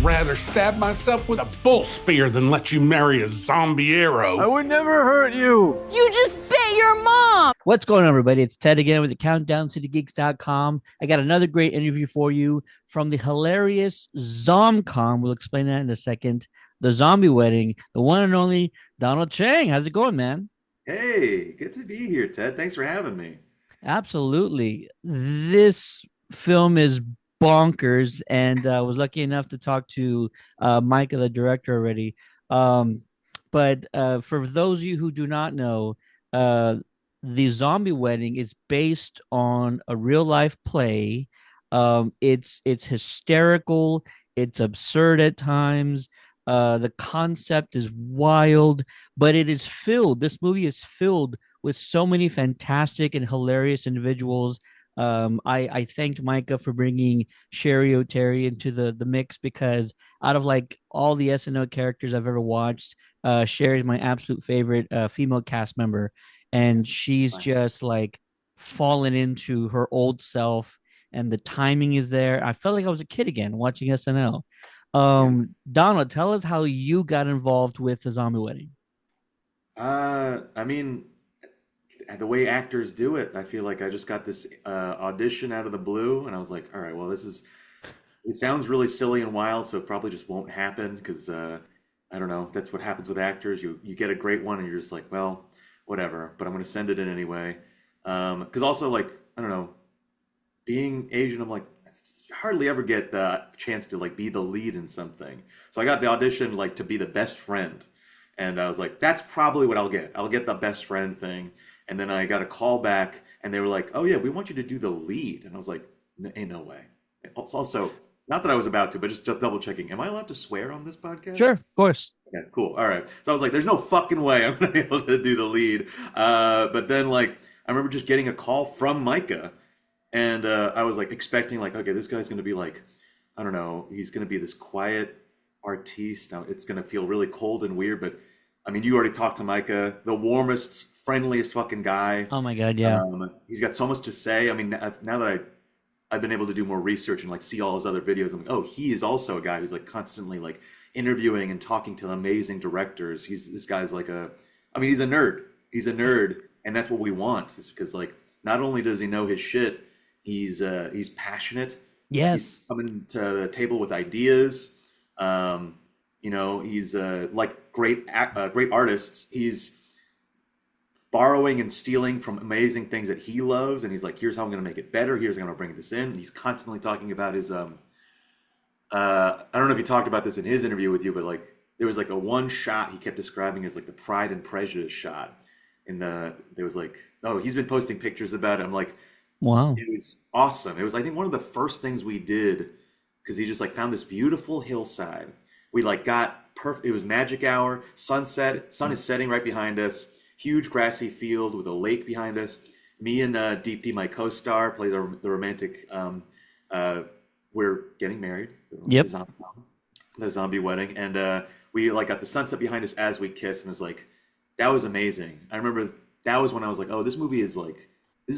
rather stab myself with a bull spear than let you marry a zombie arrow. I would never hurt you. You just bit your mom. What's going on, everybody? It's Ted again with the CountdownCityGeeks.com. I got another great interview for you from the hilarious ZomCon. We'll explain that in a second. The Zombie Wedding, the one and only Donald Chang. How's it going, man? Hey, good to be here, Ted. Thanks for having me. Absolutely. This film is bonkers, and I was lucky enough to talk to Micah, the director, already. But for those of you who do not know, the Zombie Wedding is based on a real life play. It's hysterical. It's absurd at times. The concept is wild, but it is filled. This movie is filled with so many fantastic and hilarious individuals. I thanked Micah for bringing Cheri Oteri into the mix, because out of like all the SNL characters I've ever watched, Cheri is my absolute favorite female cast member, and she's just like fallen into her old self, and the timing is there. I felt like I was a kid again watching SNL. Donald, tell us how you got involved with the Zombie Wedding. I mean, the way actors do it, I feel like I just got this audition out of the blue, and I was like, all right, well, it sounds really silly and wild, so it probably just won't happen, because I don't know, that's what happens with actors. You get a great one, and you're just like, well, whatever, but I'm going to send it in anyway. Because also, like, I don't know, being Asian, I'm like, hardly ever get the chance to like be the lead in something. So I got the audition like to be the best friend, and I was like, that's probably what I'll get. I'll get the best friend thing. And then I got a call back, and they were like, oh yeah, we want you to do the lead. And I was like, ain't no way. It's also not that I was about to, but just double checking. Am I allowed to swear on this podcast? Sure, of course. Okay, cool. All right. So I was like, there's no fucking way I'm gonna be able to do the lead. But then like I remember just getting a call from Micah. And I was like expecting like, okay, this guy's going to be like, I don't know, he's going to be this quiet artiste. Now it's going to feel really cold and weird. But I mean, you already talked to Micah, the warmest, friendliest fucking guy. Oh my God, yeah. He's got so much to say. I mean, now that I've been able to do more research and like see all his other videos, I'm like, oh, he is also a guy who's like constantly like interviewing and talking to amazing directors. This guy's like he's a nerd. He's a nerd. And that's what we want, is because like, not only does he know his shit, he's passionate. Yes. He's coming to the table with ideas. He's like great artists. He's borrowing and stealing from amazing things that he loves, and he's like, here's how I'm going to make it better. Here's how I'm going to bring this in. He's constantly talking about his I don't know if he talked about this in his interview with you, but like there was like a one shot he kept describing as like the Pride and Prejudice shot. And there was like, oh, he's been posting pictures about it. I'm like, wow, it was awesome. It was, I think, one of the first things we did, because he just like found this beautiful hillside. We like got perfect. It was magic hour, sunset. Sun is setting right behind us. Huge grassy field with a lake behind us. Me and Deepti, my co-star, played the romantic. We're getting married. Yep. The zombie wedding, and we like got the sunset behind us as we kissed, and it was like, that was amazing. I remember that was when I was like, oh, this is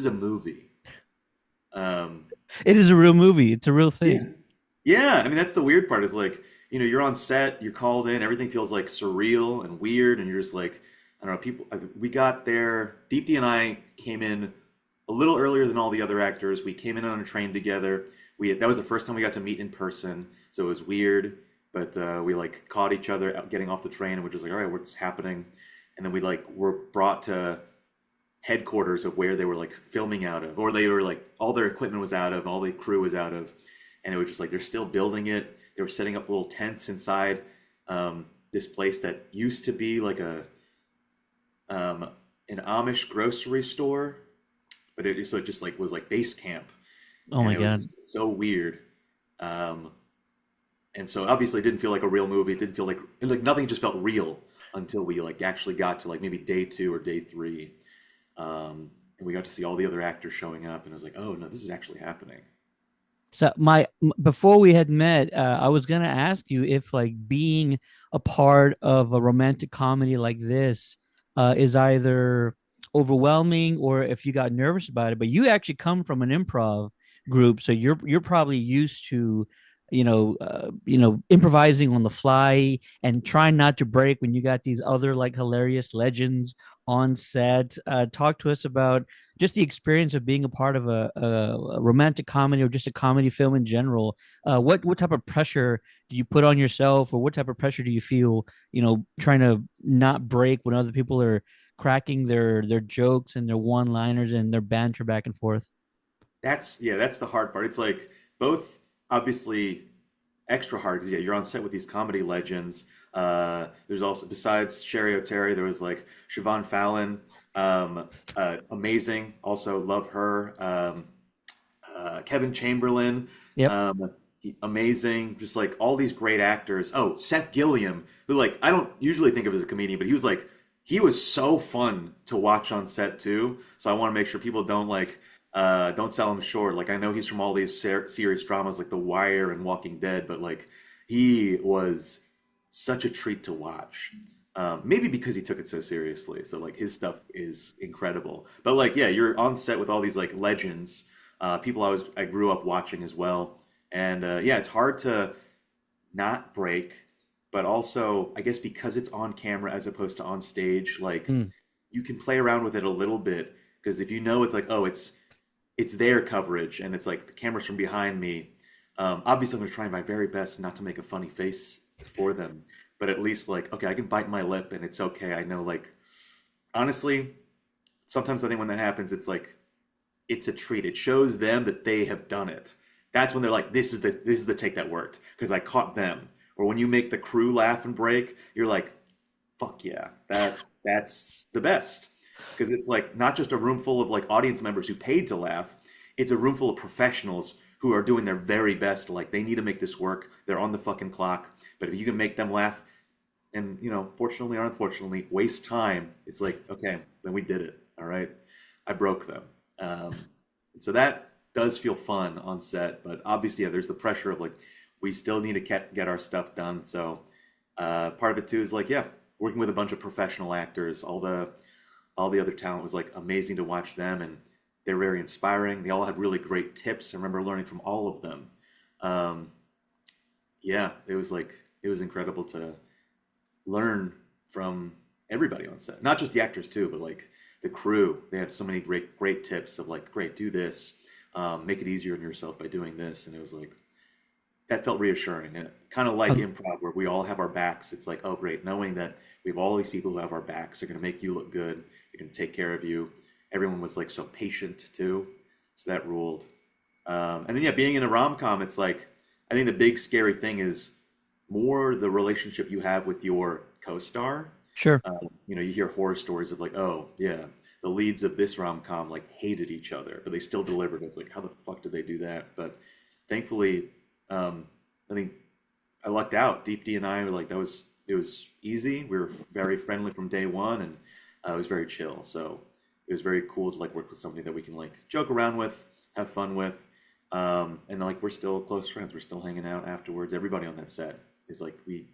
a movie. It is a real movie. It's a real thing. Yeah. I mean, that's the weird part, is like, you're on set, you're called in, everything feels like surreal and weird. And you're just like, I don't know, we got there. Deepti and I came in a little earlier than all the other actors. We came in on a train together. That was the first time we got to meet in person. So it was weird, but we like caught each other getting off the train, and we're just like, all right, what's happening? And then we like were brought to headquarters of where they were like filming out of, or they were like, all their equipment was out of, all the crew was out of, and it was just like, they're still building it. They were setting up little tents inside this place that used to be like an Amish grocery store, but it just like was like base camp. Oh my God, so weird. And so obviously it didn't feel like a real movie. It didn't feel like nothing just felt real until we like actually got to like maybe day 2 or day 3. And we got to see all the other actors showing up, and I was like, oh no, this is actually happening. So before we had met, I was going to ask you if like being a part of a romantic comedy like this is either overwhelming or if you got nervous about it. But you actually come from an improv group, so you're probably used to improvising on the fly and trying not to break when you got these other like hilarious legends on set. Talk to us about just the experience of being a part of a romantic comedy or just a comedy film in general. What type of pressure do you put on yourself, or what type of pressure do you feel, trying to not break when other people are cracking their jokes and their one-liners and their banter back and forth? That's the hard part. It's like both obviously extra hard because yeah, you're on set with these comedy legends. There's also besides Cheri Oteri, there was like Siobhan Fallon, amazing. Also love her. Kevin Chamberlin, Yep. amazing. Just like all these great actors. Oh, Seth Gilliam, who like I don't usually think of as a comedian, but he was so fun to watch on set too. So I want to make sure people don't sell him short. Like I know he's from all these serious dramas like The Wire and Walking Dead, but like he was such a treat to watch. Maybe because he took it so seriously. So like his stuff is incredible. But like yeah, you're on set with all these like legends, people I grew up watching as well, and yeah, it's hard to not break, but also I guess because it's on camera as opposed to on stage, like Mm. you can play around with it a little bit because if you know it's like oh it's their coverage and it's like the camera's from behind me. Obviously, I'm going to try my very best not to make a funny face for them, but at least like, okay, I can bite my lip and it's okay. I know, like, honestly, sometimes I think when that happens, it's like, it's a treat. It shows them that they have done it. That's when they're like, this is the take that worked because I caught them. Or when you make the crew laugh and break, you're like, fuck yeah, that's the best. Because it's like not just a room full of like audience members who paid to laugh, it's a room full of professionals who are doing their very best. Like they need to make this work. They're on the fucking clock. But if you can make them laugh and, fortunately or unfortunately, waste time, it's like, okay, then we did it. All right. I broke them. And so that does feel fun on set. But obviously, yeah, there's the pressure of like, we still need to get our stuff done. So part of it too is like, yeah, working with a bunch of professional actors, all the other talent was like amazing to watch them, and they're very inspiring. They all had really great tips. I remember learning from all of them. Um, yeah, it was incredible to learn from everybody on set, not just the actors too, but like the crew. They had so many great tips of like, great, do this, make it easier on yourself by doing this, and it was like that felt reassuring. And kind of like improv, where we all have our backs. It's like, oh, great, knowing that we have all these people who have our backs. They're going to make you look good. They're going to take care of you. Everyone was like so patient too. So that ruled. And then, yeah, being in a rom com, it's like, I think the big scary thing is more the relationship you have with your co star. Sure. You hear horror stories of like, oh, yeah, the leads of this rom com like hated each other, but they still delivered. It's like, how the fuck did they do that? But thankfully, I think I lucked out. Deepti and I were like, it was easy. We were very friendly from day one, and it was very chill. So it was very cool to like work with somebody that we can like joke around with, have fun with, and like we're still close friends. We're still hanging out afterwards. Everybody on that set is like we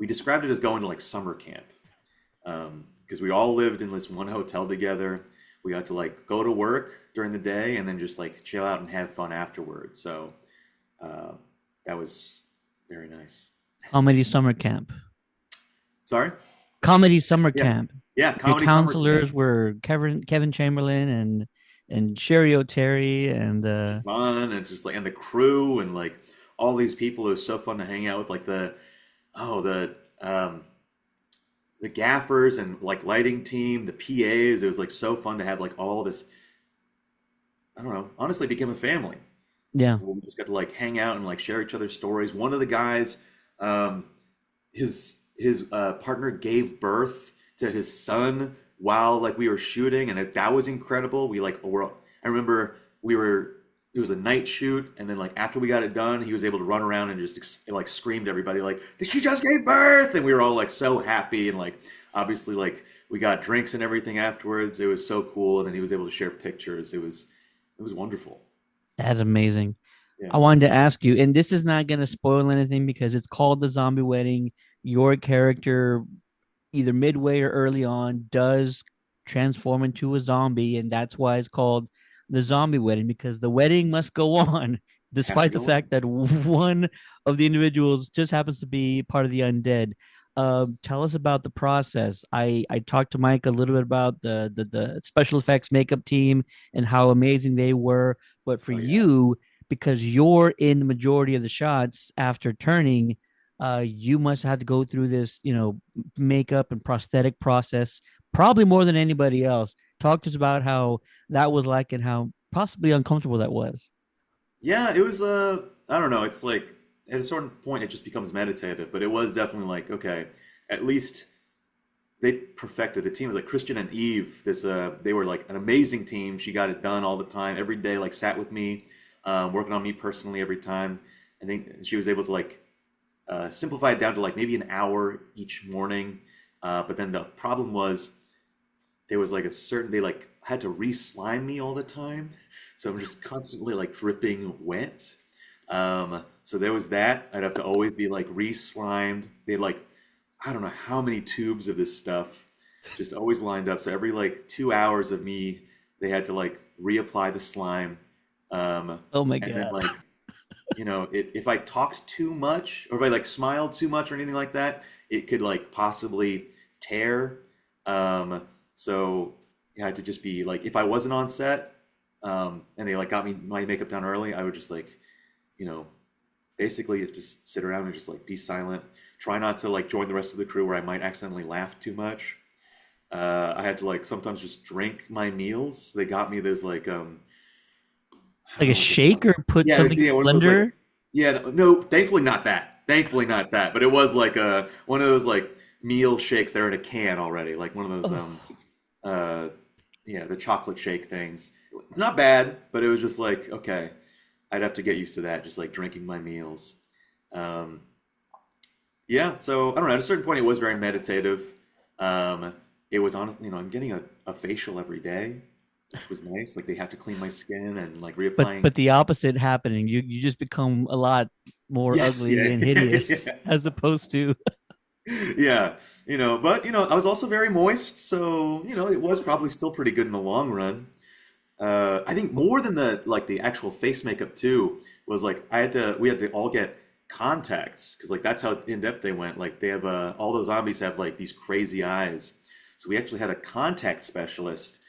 described it as going to like summer camp, because we all lived in this one hotel together. We got to like go to work during the day and then just like chill out and have fun afterwards. So that was very nice. Comedy summer camp. Sorry? Comedy summer Yeah. camp. Yeah, Your comedy summer counselors camp. were Kevin Chamberlin and Cheri Oteri and Fun, and it's just like, and the crew and like all these people. It was so fun to hang out with, like oh the gaffers and like lighting team, the PAs. It was like so fun to have like all this. I don't know. Honestly, it became a family. yeah. We just got to like hang out and like share each other's stories. One of the guys, um, his partner gave birth to his son while like we were shooting, and that was incredible. I remember it was a night shoot, and then like after we got it done, he was able to run around and just like scream to everybody like, she just gave birth, and we were all like so happy, and like obviously like we got drinks and everything afterwards. It was so cool, and then he was able to share pictures. It was wonderful. That's amazing. Yeah. I wanted to ask you, and this is not going to spoil anything because it's called The Zombie Wedding. Your character, either midway or early on, does transform into a zombie, and that's why it's called The Zombie Wedding, because the wedding must go on. Has to despite the go in. fact that one of the individuals just happens to be part of the undead. Tell us about the process. I talked to Mike a little bit about the special effects makeup team and how amazing they were. But for Oh yeah. you, because you're in the majority of the shots after turning, you must have to go through this, makeup and prosthetic process, probably more than anybody else. Talk to us about how that was like and how possibly uncomfortable that was. Yeah, it was I don't know, it's like at a certain point it just becomes meditative, but it was definitely like, okay, at least they perfected the team. It was like Christian and Eve, this they were like an amazing team. She got it done all the time, every day, like sat with me, working on me personally every time. I think she was able to like simplify it down to like maybe an hour each morning. But then the problem was there was like a certain they like had to re-slime me all the time. So I'm just constantly like dripping wet. So there was that. I'd have to always be like re-slimed. They had like I don't know how many tubes of this stuff just always lined up. So every like 2 hours of me, they had to like reapply the slime. Oh my And then god. like if I talked too much or if I like smiled too much or anything like that, it could like possibly tear. So I had to just be like, if I wasn't on set, and they like got me my makeup done early, I would just like, you know, basically just sit around and just like be silent. Try not to like join the rest of the crew where I might accidentally laugh too much. I had to like sometimes just drink my meals. They got me this like I Like don't a know what they call shake it. or put Yeah, something in yeah, one a of those like blender? yeah, no, thankfully not that. Thankfully not that. But it was like a one of those like meal shakes. They're in a can already, like one of those Oh, uh yeah, the chocolate shake things. It's not bad, but it was just like okay, I'd have to get used to that, just like drinking my meals. Um, yeah, so I don't know. At a certain point, it was very meditative. It was honestly, I'm getting a facial every day, which was nice. Like they have to clean my skin and like but reapplying. but the opposite happening. You just become a lot more Yes, ugly yeah, and hideous yeah, as opposed to yeah. But I was also very moist, so it was probably still pretty good in the long run. I think more than the actual face makeup too was like we had to all get contacts because like that's how in depth they went. Like they have all those zombies have like these crazy eyes, so we actually had a contact specialist.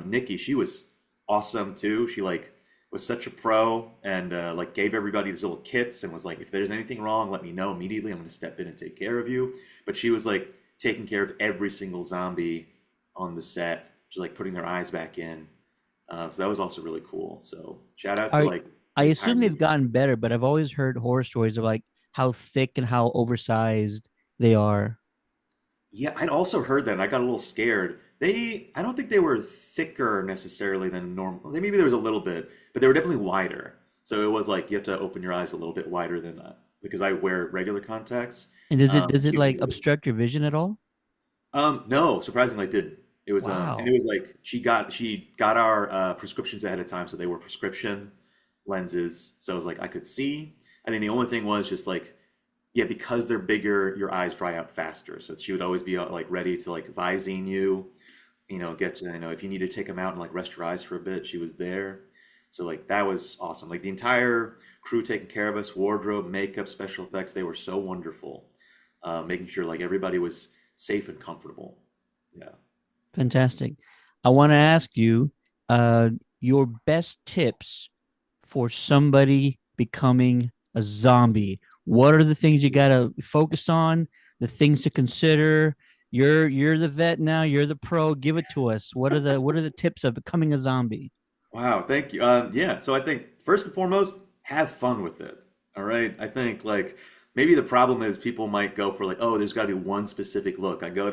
Nikki, she was awesome too. She like was such a pro and like gave everybody these little kits and was like, if there's anything wrong, let me know immediately. I'm going to step in and take care of you. But she was like taking care of every single zombie on the set. She's like putting their eyes back in. So that was also really cool. So shout out to I like I the assume entire they've movie. gotten better, but I've always heard horror stories of like how thick and how oversized they are. Yeah, I'd also heard that and I got a little scared. I don't think they were thicker necessarily than normal. Maybe there was a little bit, but they were definitely wider. So it was like you have to open your eyes a little bit wider than that because I wear regular contacts. And does it She was like really obstruct your vision at all? no, surprisingly, it didn't. It was and it Wow. was like she got our prescriptions ahead of time, so they were prescription lenses. So it was like I could see. I think the only thing was just like yeah, because they're bigger, your eyes dry out faster. So she would always be like ready to like Visine you, get to if you need to take them out and like rest your eyes for a bit, she was there. So like that was awesome. Like the entire crew taking care of us, wardrobe, makeup, special effects, they were so wonderful. Making sure like everybody was safe and comfortable. Yeah. Fantastic. I want to ask you uh your best tips for somebody becoming a zombie. What are the things you got to focus on, the things to consider? You're the vet now, you're the pro. Give it to us. What are the tips of becoming a zombie? Wow, thank you. Yeah, so I think first and foremost, have fun with it. All right. I think like maybe the problem is people might go for like, oh, there's got to be one specific look. I got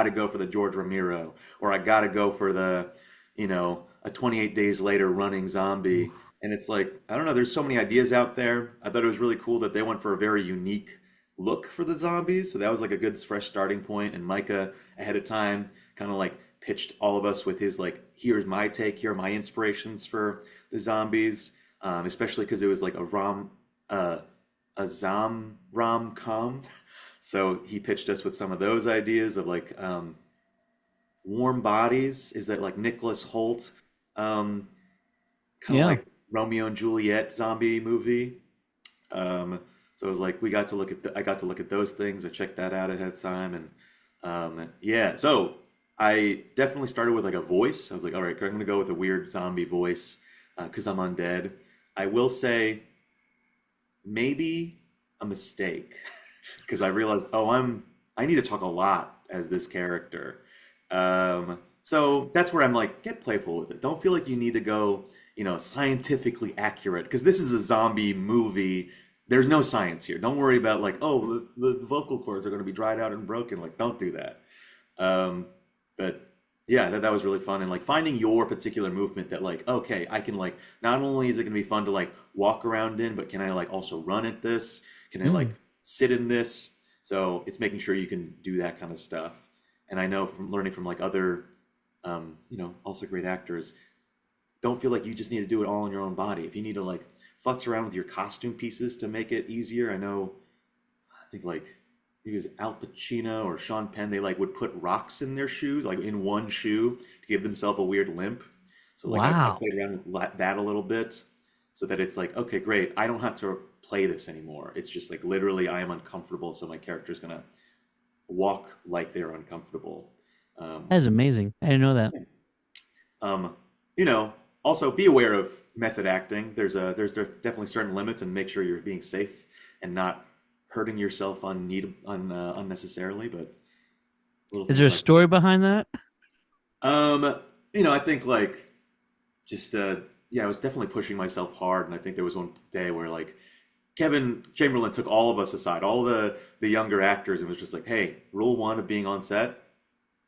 to go for the George Romero, or I got to go for a 28 Days Later running zombie. And it's like, I don't know. There's so many ideas out there. I thought it was really cool that they went for a very unique look for the zombies. So that was like a good fresh starting point. And Micah ahead of time kind of like pitched all of us with his like, here's my take, here are my inspirations for the zombies. Especially because it was like uh, a rom com. So he pitched us with some of those ideas of like Warm Bodies. Is that like Nicholas Holt? Kind of Yeah. like Romeo and Juliet zombie movie. So it was like we got to look at I got to look at those things. I checked that out ahead of time, and yeah. So I definitely started with like a voice. I was like, all right, I'm gonna go with a weird zombie voice because I'm undead. I will say maybe a mistake because I realized, oh, I need to talk a lot as this character. So that's where I'm like, get playful with it. Don't feel like you need to go, scientifically accurate because this is a zombie movie. There's no science here. Don't worry about like, oh, the vocal cords are going to be dried out and broken. Like, don't do that. But yeah, that was really fun. And like finding your particular movement that like, okay, I can like, not only is it going to be fun to like walk around in, but can I like also run at this? Can I like sit in this? So it's making sure you can do that kind of stuff. And I know from learning from like other, also great actors, don't feel like you just need to do it all in your own body. If you need to like futz around with your costume pieces to make it easier, I think like maybe it was Al Pacino or Sean Penn, they like would put rocks in their shoes, like in one shoe to give themselves a weird limp. So like I Wow. played around with that a little bit so that it's like, okay, great. I don't have to play this anymore. It's just like literally I am uncomfortable. So my character's going to walk like they're uncomfortable. Um, That is amazing. I didn't know that. um, also be aware of method acting. There's definitely certain limits, and make sure you're being safe and not hurting yourself unnecessarily. But little Is there a things like story behind that? I think like just yeah, I was definitely pushing myself hard, and I think there was one day where like Kevin Chamberlin took all of us aside, all the younger actors, and was just like, "Hey, rule one of being on set: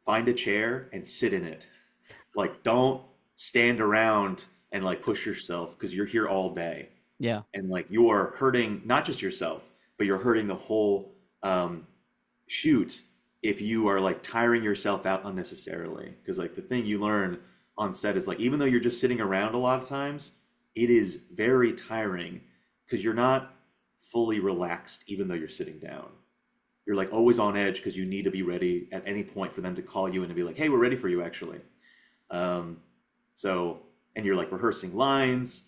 find a chair and sit in it. Like, don't stand around and like push yourself because you're here all day, Yeah. and like you are hurting not just yourself, but you're hurting the whole shoot if you are like tiring yourself out unnecessarily. Because like the thing you learn on set is like even though you're just sitting around a lot of times, it is very tiring because you're not fully relaxed even though you're sitting down. You're like always on edge because you need to be ready at any point for them to call you in and be like, "Hey, we're ready for you actually." Um, and you're like rehearsing lines.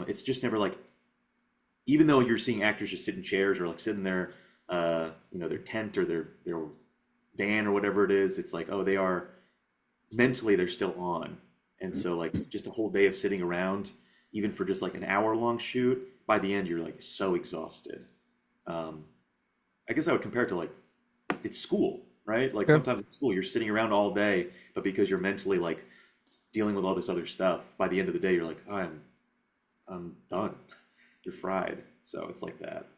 It's just never like, even though you're seeing actors just sit in chairs or like sit in their, their tent or their van or whatever it is, it's like, oh, they are mentally they're still on. And so like just a whole day of sitting around, even for just like an hour long shoot, by the end you're like so exhausted. Um, I guess I would compare it to like it's school, right? Like Sure. sometimes at school you're sitting around all day, but because you're mentally like dealing with all this other stuff, by the end of the day you're like, oh, I'm done. You're fried. So it's like that.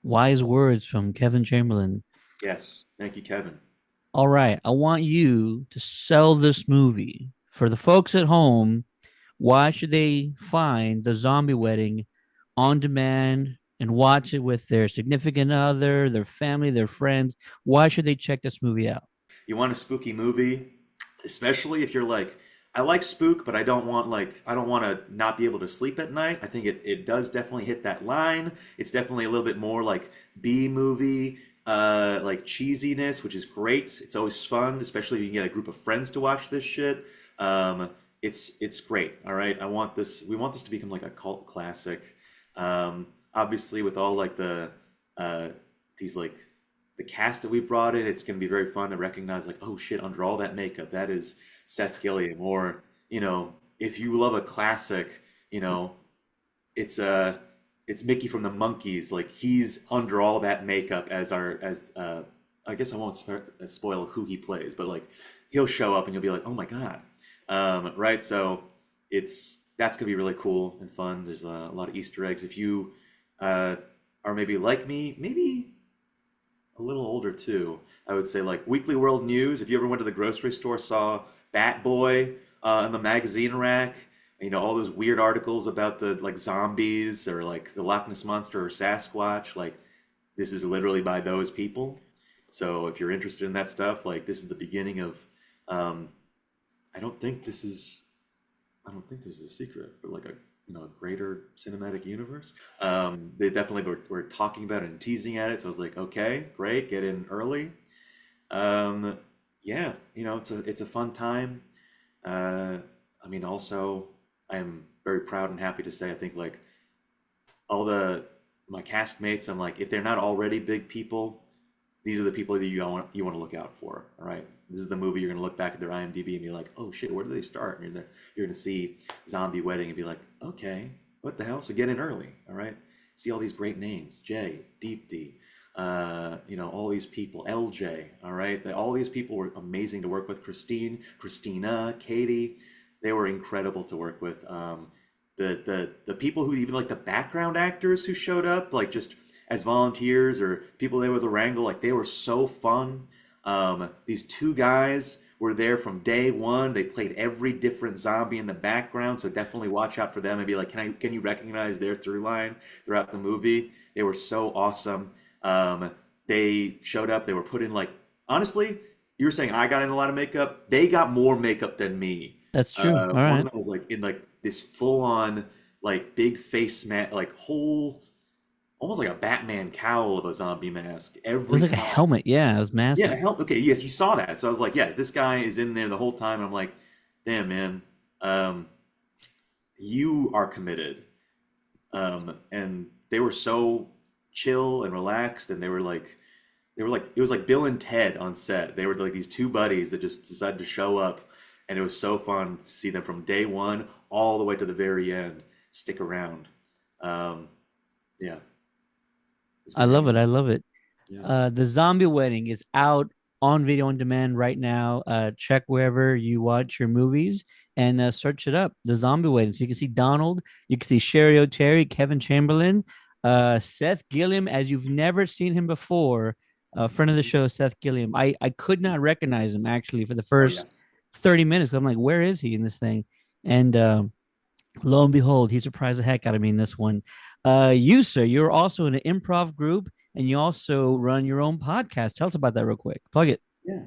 Wise words from Kevin Chamberlain. Yes. Thank you, Kevin. All right. I want you to sell this movie for the folks at home. Why should they find The Zombie Wedding on demand and watch it with their significant other, their family, their friends? Why should they check this movie out? You want a spooky movie, especially if you're like, I like spook, but I don't want to not be able to sleep at night. I think it does definitely hit that line. It's definitely a little bit more like B movie, like cheesiness, which is great. It's always fun, especially if you can get a group of friends to watch this shit. It's great. All right. We want this to become like a cult classic. Obviously with all like these like the cast that we brought in, it's going to be very fun to recognize like, oh shit, under all that makeup, that is Seth Gilliam. Or, if you love a classic, it's Mickey from the Monkees. Like he's under all that makeup I guess I won't spoil who he plays, but like he'll show up and you'll be like, oh my God. Right. So that's gonna be really cool and fun. There's a lot of Easter eggs. If you are maybe like me, maybe a little older too, I would say like Weekly World News. If you ever went to the grocery store, saw Bat Boy in the magazine rack, all those weird articles about the like zombies or like the Loch Ness Monster or Sasquatch, like this is literally by those people. So if you're interested in that stuff, like this is the beginning of, um, I don't think this is, I don't think this is a secret, but like a greater cinematic universe. They definitely were talking about it and teasing at it. So I was like, okay, great, get in early. Yeah, it's a fun time. Also I'm very proud and happy to say, I think like all my castmates, I'm like, if they're not already big people, these are the people that you want to look out for. All right, this is the movie you're going to look back at their IMDb and be like, oh shit, where did they start? And you're going to see Zombie Wedding and be like, okay, what the hell? So get in early. All right, see all these great names, Jay, Deepti, all these people, LJ. All right, all these people were amazing to work with. Christina, Katie, they were incredible to work with. The people who even like the background actors who showed up, like just as volunteers or people they were the wrangle, like they were so fun. These two guys were there from day one. They played every different zombie in the background, so definitely watch out for them and be like, can you recognize their through line throughout the movie? They were so awesome. They showed up. They were put in like, honestly, you were saying I got in a lot of makeup. They got more makeup than me. That's true. All right. One of them was like in like this full on like big face mask, like whole. Almost like a Batman cowl of a zombie mask. It was like a helmet. Yeah, it was massive. Yeah, a helmet. Okay, yes, you saw that. So I was like, yeah, this guy is in there the whole time. And I'm like, damn, man, you are committed. And they were so chill and relaxed, and they were like, it was like Bill and Ted on set. They were like these two buddies that just decided to show up, and it was so fun to see them from day one all the way to the very end stick around. Yeah. I love it. I love it. Yeah. The Zombie Wedding is out on video on demand right now. Check wherever you watch your movies and search it up. The Zombie Wedding. So you can see Donald, you can see Cheri, Oteri, Kevin Chamberlin, Seth Gilliam, as you've never seen him before. Friend of the show, Seth Gilliam. I could not recognize him actually for the first 30 minutes. I'm like, where is he in this thing? And lo and behold, he surprised the heck out of me in this one. You, sir, you're also in an improv group, and you also run your own podcast. Tell us about that real quick. Plug it. Yeah.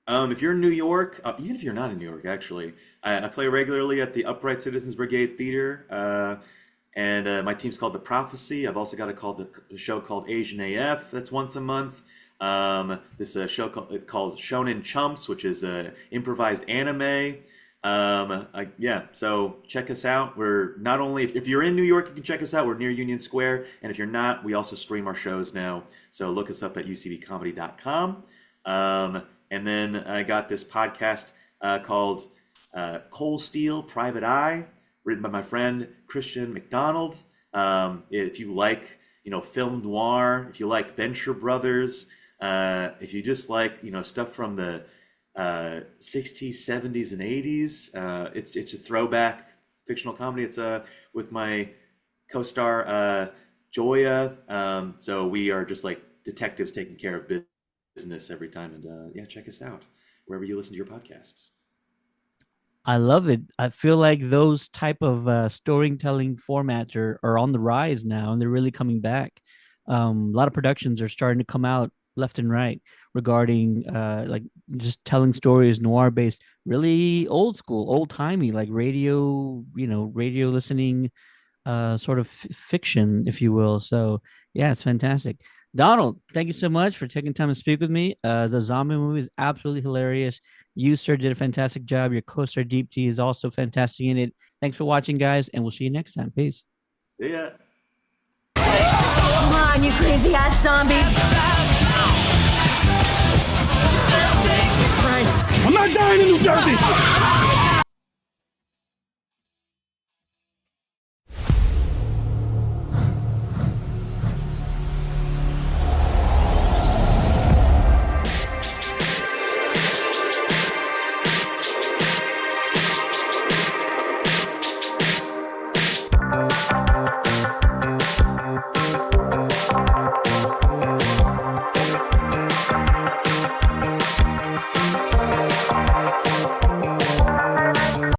If you're in New York, even if you're not in New York, actually, I play regularly at the Upright Citizens Brigade Theater, and my team's called The Prophecy. I've also got a show called Asian AF that's once a month. This is a show called Shonen Chumps, which is improvised anime. So check us out. We're not only, if you're in New York, you can check us out. We're near Union Square. And if you're not, we also stream our shows now. So look us up at ucbcomedy.com. And then I got this podcast called Coal Steel Private Eye, written by my friend Christian McDonald. If you like, film noir, if you like Venture Brothers, if you just like, stuff from the 60s, 70s, and 80s. It's a throwback fictional comedy. It's with my co-star Joya. So we are just like detectives taking care of business every time. And check us out wherever you listen to your podcasts. I love it. I feel like those type of storytelling formats are on the rise now, and they're really coming back. A lot of productions are starting to come out left and right regarding like just telling stories, noir based, really old school, old timey, like radio listening, sort of fiction, if you will. So yeah, it's fantastic. Donald, thank you so much for taking time to speak with me. The zombie movie is absolutely hilarious. You, sir, did a fantastic job. Your co-star Deepti is also fantastic in it. Thanks for watching, guys, and we'll see you next time. Peace. See ya. Come on, you crazy ass zombies. I'm not dying in New Jersey!